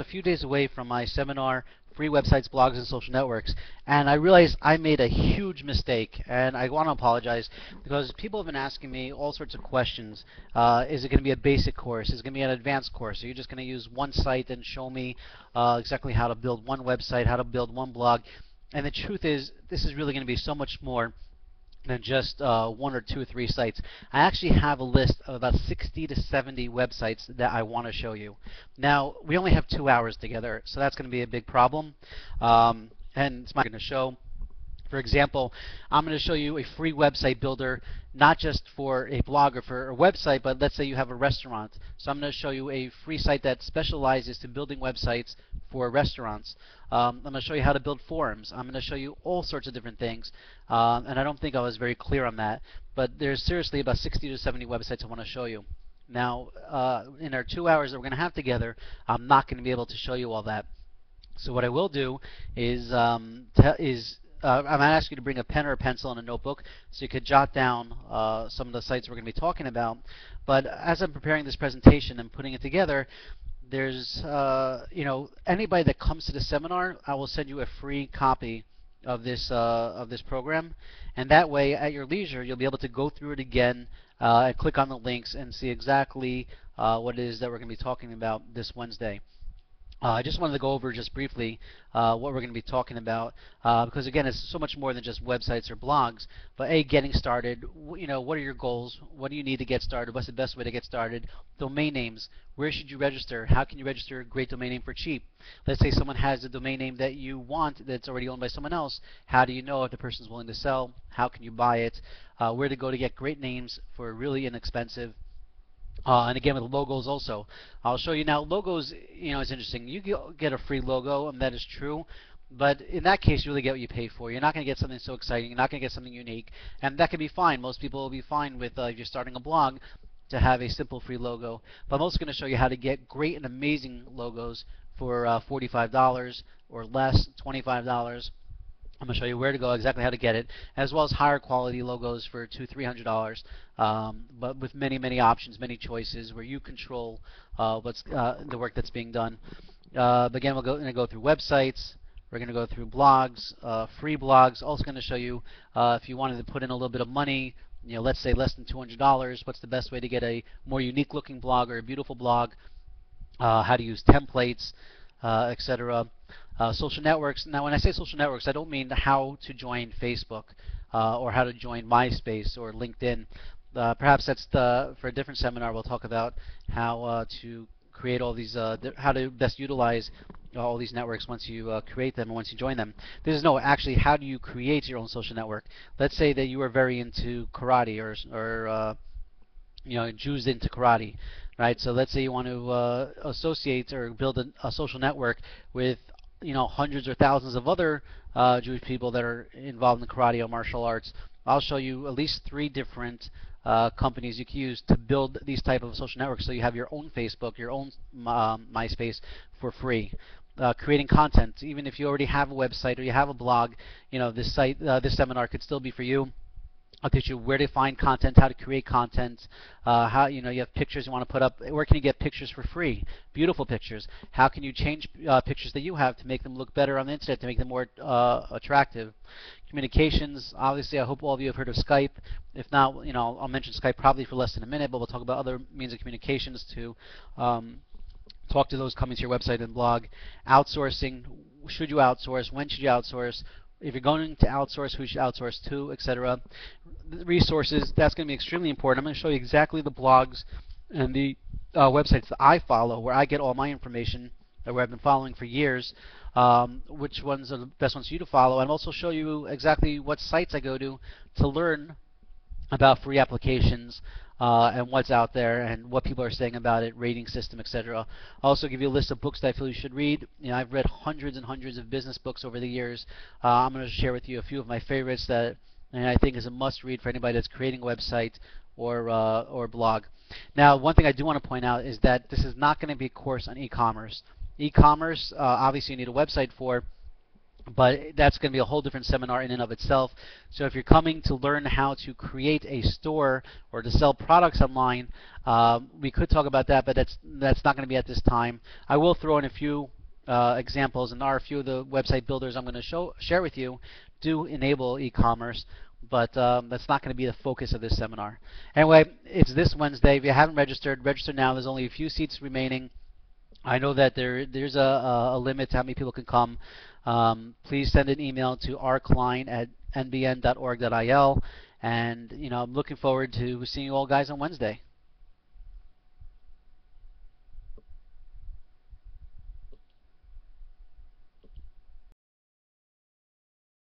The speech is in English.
a few days away from my seminar, Free Websites, Blogs, and Social Networks, and I realized I made a huge mistake, and I want to apologize because people have been asking me all sorts of questions. Is it going to be a basic course? Is it going to be an advanced course? Are you just going to use one site and show me exactly how to build one website, how to build one blog? And the truth is, this is really going to be so much more than just one or two or three sites. I actually have a list of about 60 to 70 websites that I want to show you. Now, we only have 2 hours together, so that's going to be a big problem. And it's not going to show. For example, I'm going to show you a free website builder, not just for a blog or for a website, but let's say you have a restaurant. So I'm going to show you a free site that specializes to building websites for restaurants. I'm going to show you how to build forums. I'm going to show you all sorts of different things. And I don't think I was very clear on that, but there's seriously about 60 to 70 websites I want to show you. Now, in our 2 hours that we're going to have together, I'm not going to be able to show you all that. So what I will do is I'm going to ask you to bring a pen or a pencil and a notebook so you could jot down some of the sites we're going to be talking about. But as I'm preparing this presentation and putting it together, there's anybody that comes to the seminar, I will send you a free copy of this program, and that way at your leisure you'll be able to go through it again and click on the links and see exactly what it is that we're going to be talking about this Wednesday. I just wanted to go over just briefly what we're going to be talking about because again, it's so much more than just websites or blogs. But getting started. What are your goals? What do you need to get started? What's the best way to get started? Domain names. Where should you register? How can you register a great domain name for cheap? Let's say someone has a domain name that you want that's already owned by someone else. How do you know if the person's willing to sell? How can you buy it? Where to go to get great names for really inexpensive. And again with logos also. I'll show you now logos, it's interesting. You get a free logo, and that is true. But in that case, you really get what you pay for. You're not going to get something so exciting. You're not going to get something unique. And that can be fine. Most people will be fine with, if you're starting a blog, to have a simple free logo. But I'm also going to show you how to get great and amazing logos for $45 or less, $25. I'm going to show you where to go, exactly how to get it, as well as higher quality logos for $200, $300, but with many, many options, many choices, where you control what's the work that's being done. But again, we're going to go through websites. We're going to go through blogs, free blogs. Also going to show you if you wanted to put in a little bit of money, let's say less than $200, what's the best way to get a more unique looking blog or a beautiful blog, how to use templates, etc. Social networks. Now, when I say social networks, I don't mean how to join Facebook or how to join MySpace or LinkedIn. Perhaps that's for a different seminar. We'll talk about how to create all these, how to best utilize all these networks once you create them and once you join them. This is actually how do you create your own social network. Let's say that you are very into karate or Jews into karate, right? So let's say you want to associate or build a social network with hundreds or thousands of other Jewish people that are involved in karate or martial arts. I'll show you at least 3 different companies you can use to build these type of social networks, so you have your own Facebook, your own MySpace for free. Creating content, even if you already have a website or you have a blog, this seminar could still be for you. I'll teach you where to find content, how to create content, how you have pictures you want to put up. Where can you get pictures for free? Beautiful pictures. How can you change pictures that you have to make them look better on the internet, to make them more attractive? Communications. Obviously, I hope all of you have heard of Skype. If not, I'll mention Skype probably for less than a minute, but we'll talk about other means of communications to talk to those coming to your website and blog. Outsourcing. Should you outsource? When should you outsource? If you're going to outsource, who should outsource to, etc. Resources, that's going to be extremely important. I'm going to show you exactly the blogs and the websites that I follow, where I get all my information, or where I've been following for years, which ones are the best ones for you to follow, and also show you exactly what sites I go to learn about free applications and what's out there and what people are saying about it, rating system, etc. I'll also give you a list of books that I feel you should read. I've read hundreds and hundreds of business books over the years. I'm going to share with you a few of my favorites that I think is a must-read for anybody that's creating a website or blog. Now, one thing I do want to point out is that this is not going to be a course on e-commerce. E-commerce, obviously you need a website for. but that's going to be a whole different seminar in and of itself. So if you're coming to learn how to create a store or to sell products online, we could talk about that, but that's not going to be at this time. I will throw in a few examples, and there are a few of the website builders I'm going to share with you do enable e-commerce, but that's not going to be the focus of this seminar. Anyway, it's this Wednesday. If you haven't registered, register now. There's only a few seats remaining. I know that there's a limit to how many people can come. Please send an email to rklein@nbn.org.il, and I'm looking forward to seeing you all guys on Wednesday.